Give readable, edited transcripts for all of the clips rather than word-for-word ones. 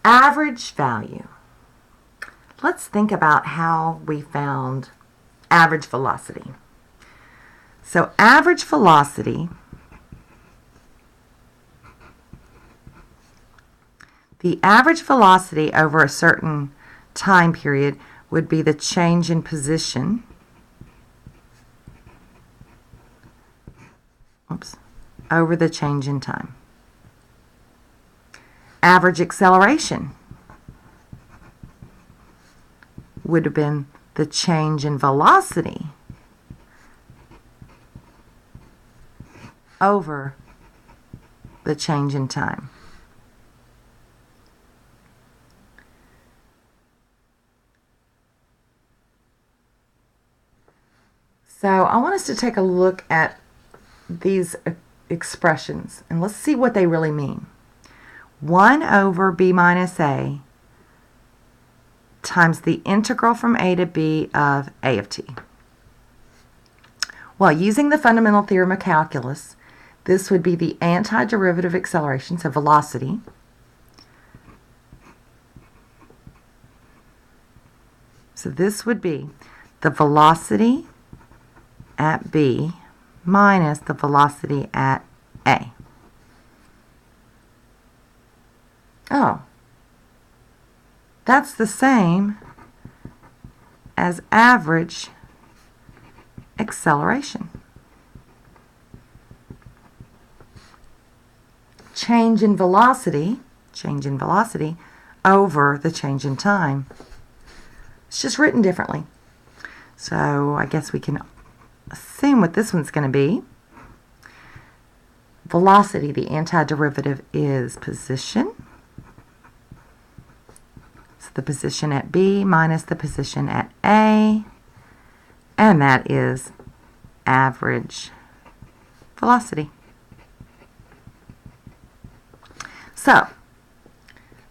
Average value. Let's think about how we found average velocity. So average velocity, the average velocity over a certain time period would be the change in position over the change in time. Average acceleration would have been the change in velocity over the change in time. So I want us to take a look at these expressions and let's see what they really mean. 1 over b minus a times the integral from a to b of a of t. Well, using the fundamental theorem of calculus, this would be the antiderivative acceleration, so velocity, so this would be the velocity at b minus the velocity at a. Oh, that's the same as average acceleration. Change in velocity over the change in time. It's just written differently. So I guess we can assume what this one's going to be. Velocity, the antiderivative is position. The position at B minus the position at A, and that is average velocity. So,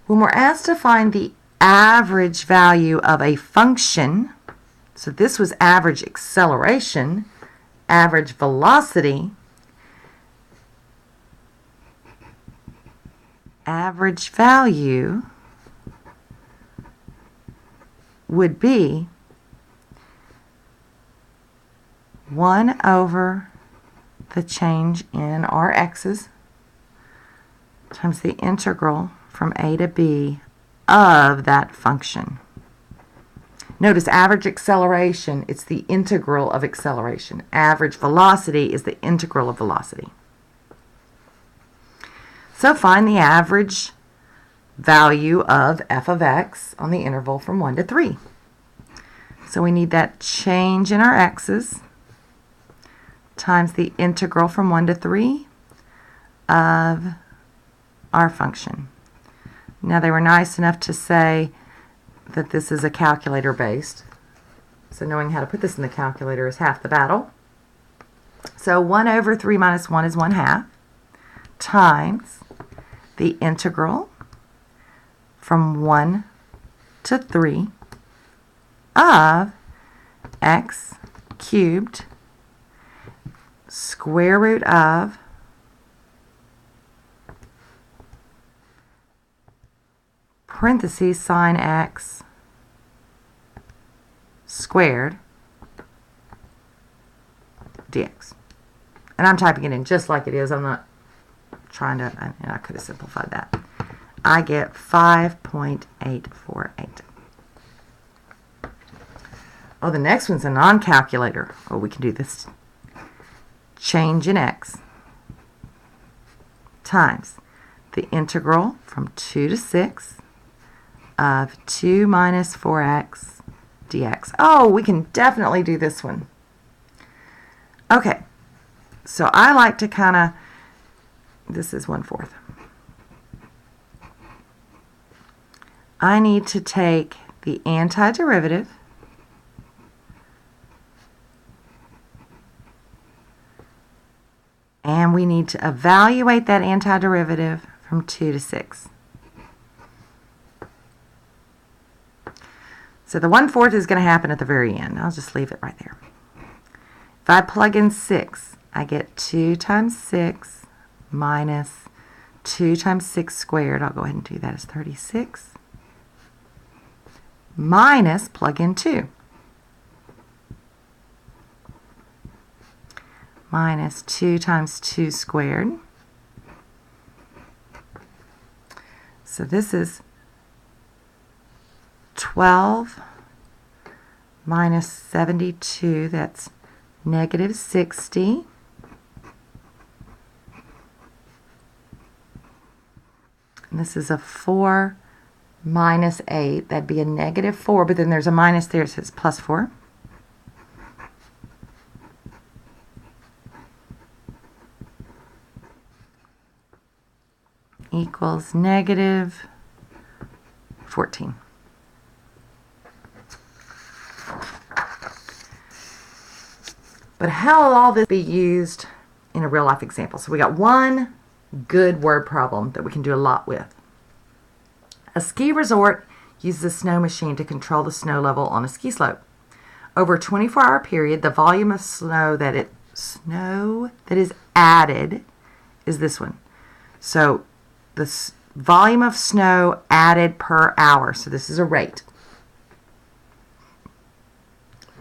when we're asked to find the average value of a function, so this was average acceleration, average velocity, average value would be 1 over the change in our x's times the integral from a to b of that function. Notice average acceleration, it's the integral of acceleration. Average velocity is the integral of velocity. So find the average value of f of x on the interval from 1 to 3. So we need that change in our x's times the integral from 1 to 3 of our function. Now they were nice enough to say that this is a calculator based. So knowing how to put this in the calculator is half the battle. So 1 over 3 minus 1 is 1/2 times the integral from 1 to 3 of x cubed square root of parentheses sine x squared dx. And I'm typing it in just like it is. I'm not trying to, I could have simplified that. I get 5.848. Oh, the next one's a non-calculator. Oh, we can do this. Change in x times the integral from 2 to 6 of 2 minus 4x dx. Oh, we can definitely do this one. Okay, so I like to kind of, this is 1/4. I need to take the antiderivative and we need to evaluate that antiderivative from 2 to 6. So the 1/4 is going to happen at the very end. I'll just leave it right there. If I plug in 6, I get 2 times 6 minus 2 times 6 squared, I'll go ahead and do that as 36, minus, plug in 2, minus 2 times 2 squared. So this is 12 minus 72, that's negative 60. And this is a 4 minus 8, that'd be a negative 4, but then there's a minus there, so it's plus 4. Equals negative 14. But how will all this be used in a real life example? So we got one good word problem that we can do a lot with. A ski resort uses a snow machine to control the snow level on a ski slope. Over a 24-hour period, the volume of snow that is added is this one. So the volume of snow added per hour. So this is a rate.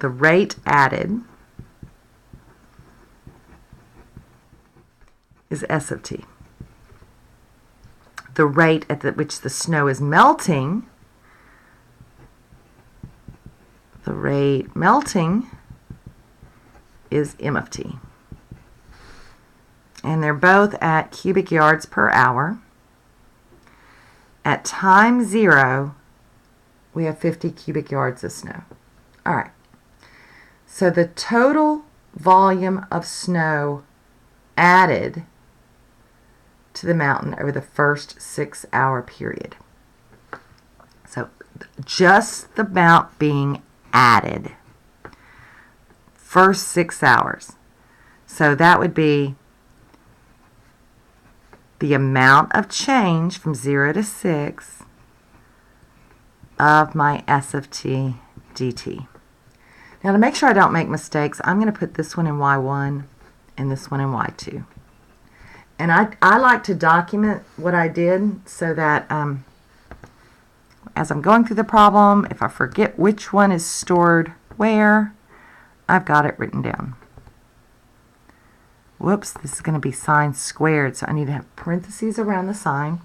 The rate added is S of t. The rate at which the snow is melting, the rate melting is M of t. And they're both at cubic yards per hour. At time 0, we have 50 cubic yards of snow. All right. So the total volume of snow added to the mountain over the first 6-hour period. So just the amount being added. First 6 hours. So that would be the amount of change from 0 to 6 of my S of t dt. Now to make sure I don't make mistakes, I'm going to put this one in y1 and this one in y2. And I like to document what I did so that as I'm going through the problem, if I forget which one is stored where, I've got it written down. Whoops, this is going to be sine squared, so I need to have parentheses around the sign.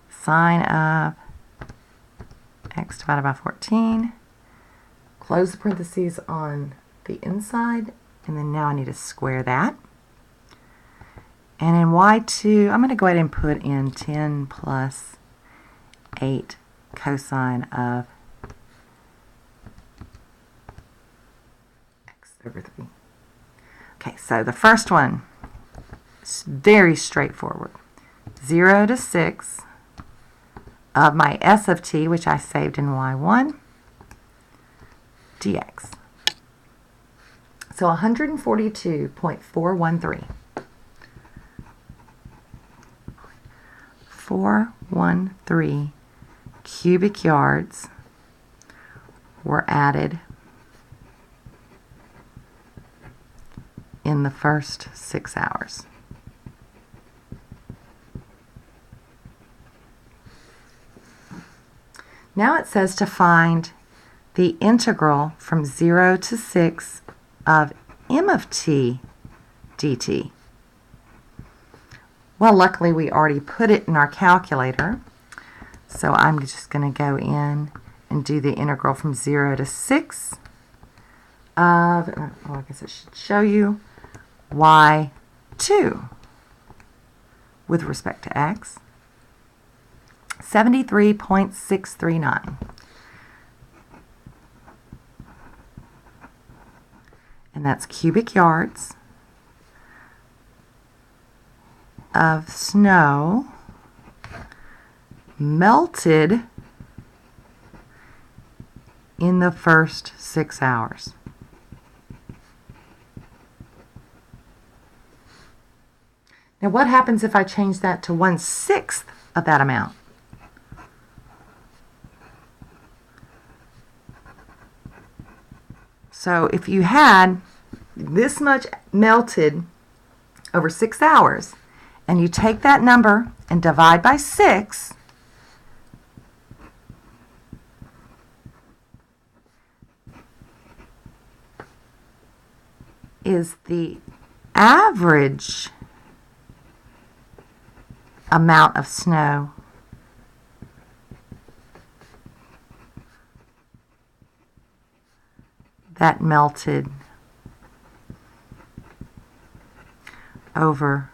Sine of x divided by 14. Close the parentheses on the inside, and then now I need to square that. And in y2, I'm going to go ahead and put in 10 plus 8 cosine of x over 3. Okay, so the first one is very straightforward. 0 to 6 of my S of t, which I saved in y1, dx. So 142.413. 413 cubic yards were added in the first 6 hours. Now it says to find the integral from 0 to 6 of m of t dt. Well, luckily we already put it in our calculator, so I'm just going to go in and do the integral from 0 to 6 of, well, I guess I should show you, y2 with respect to x, 73.639. And that's cubic yards of snow melted in the first 6 hours. Now what happens if I change that to 1/6 of that amount? So if you had this much melted over 6 hours and you take that number and divide by 6, is the average amount of snow that melted over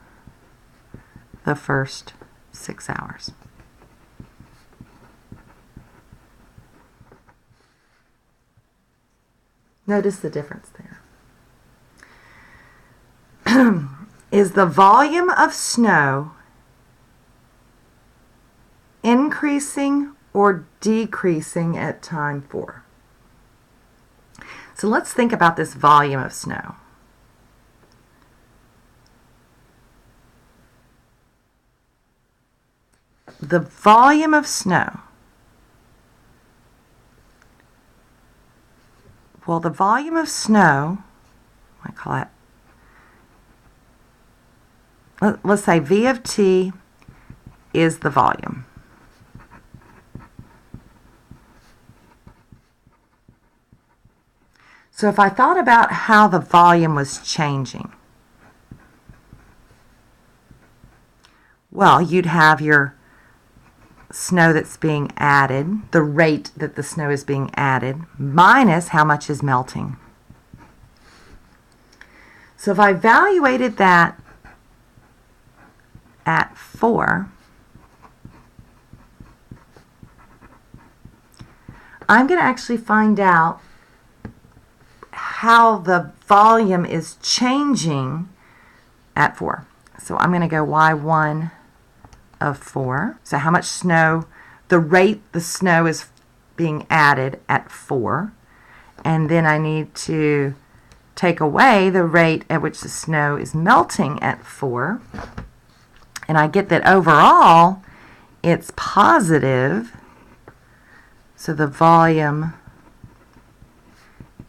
the first 6 hours. Notice the difference there. Is the volume of snow increasing or decreasing at time 4? So let's think about this volume of snow. The volume of snow. Well, the volume of snow, I call it, let's say V of t is the volume. So if I thought about how the volume was changing, well, you'd have your snow that's being added, the rate that the snow is being added, minus how much is melting. So if I evaluated that at 4, I'm going to actually find out how the volume is changing at 4. So I'm going to go y1 of 4. So how much snow, the rate the snow is being added at 4. And then I need to take away the rate at which the snow is melting at 4. And I get that overall it's positive. So the volume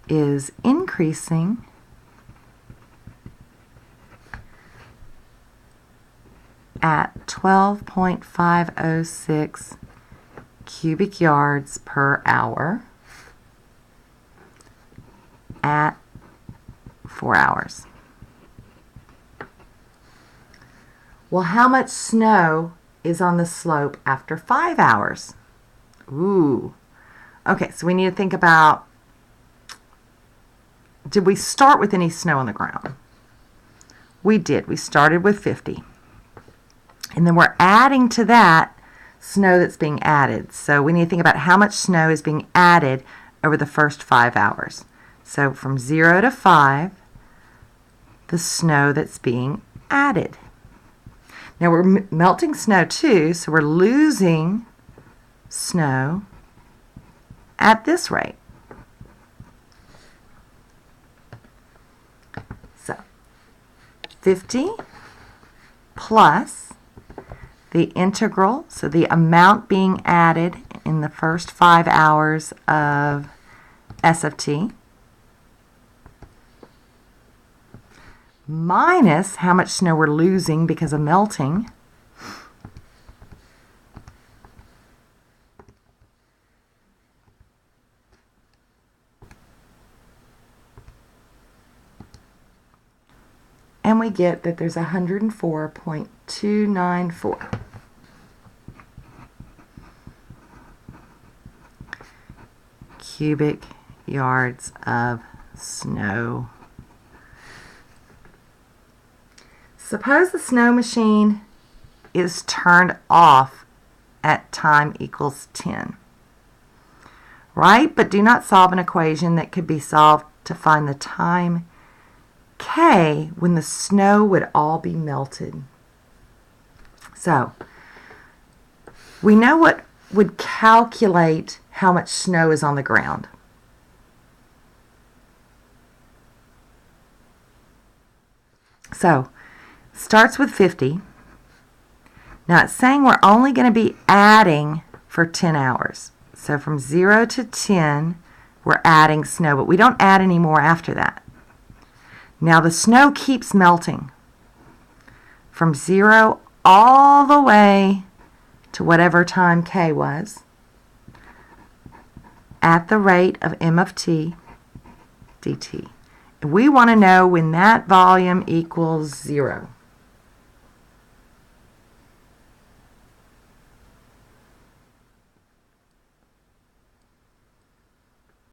is increasing at 12.506 cubic yards per hour at 4 hours. Well, how much snow is on the slope after 5 hours? Ooh. Okay, so we need to think about, did we start with any snow on the ground? We did. We started with 50. And then we're adding to that snow that's being added. So we need to think about how much snow is being added over the first 5 hours. So from 0 to 5, the snow that's being added. Now we're melting snow too, so we're losing snow at this rate. So 50 plus the integral, so the amount being added in the first 5 hours of S of t, minus how much snow we're losing because of melting, and we get that there's 104.294 cubic yards of snow. Suppose the snow machine is turned off at time equals 10. Right? But do not solve an equation that could be solved to find the time k when the snow would all be melted. So, we know what would calculate how much snow is on the ground. So, starts with 50. Now it's saying we're only going to be adding for 10 hours. So from 0 to 10, we're adding snow, but we don't add any more after that. Now the snow keeps melting. from 0 all the way to whatever time k was at the rate of m of t dt. We want to know when that volume equals 0.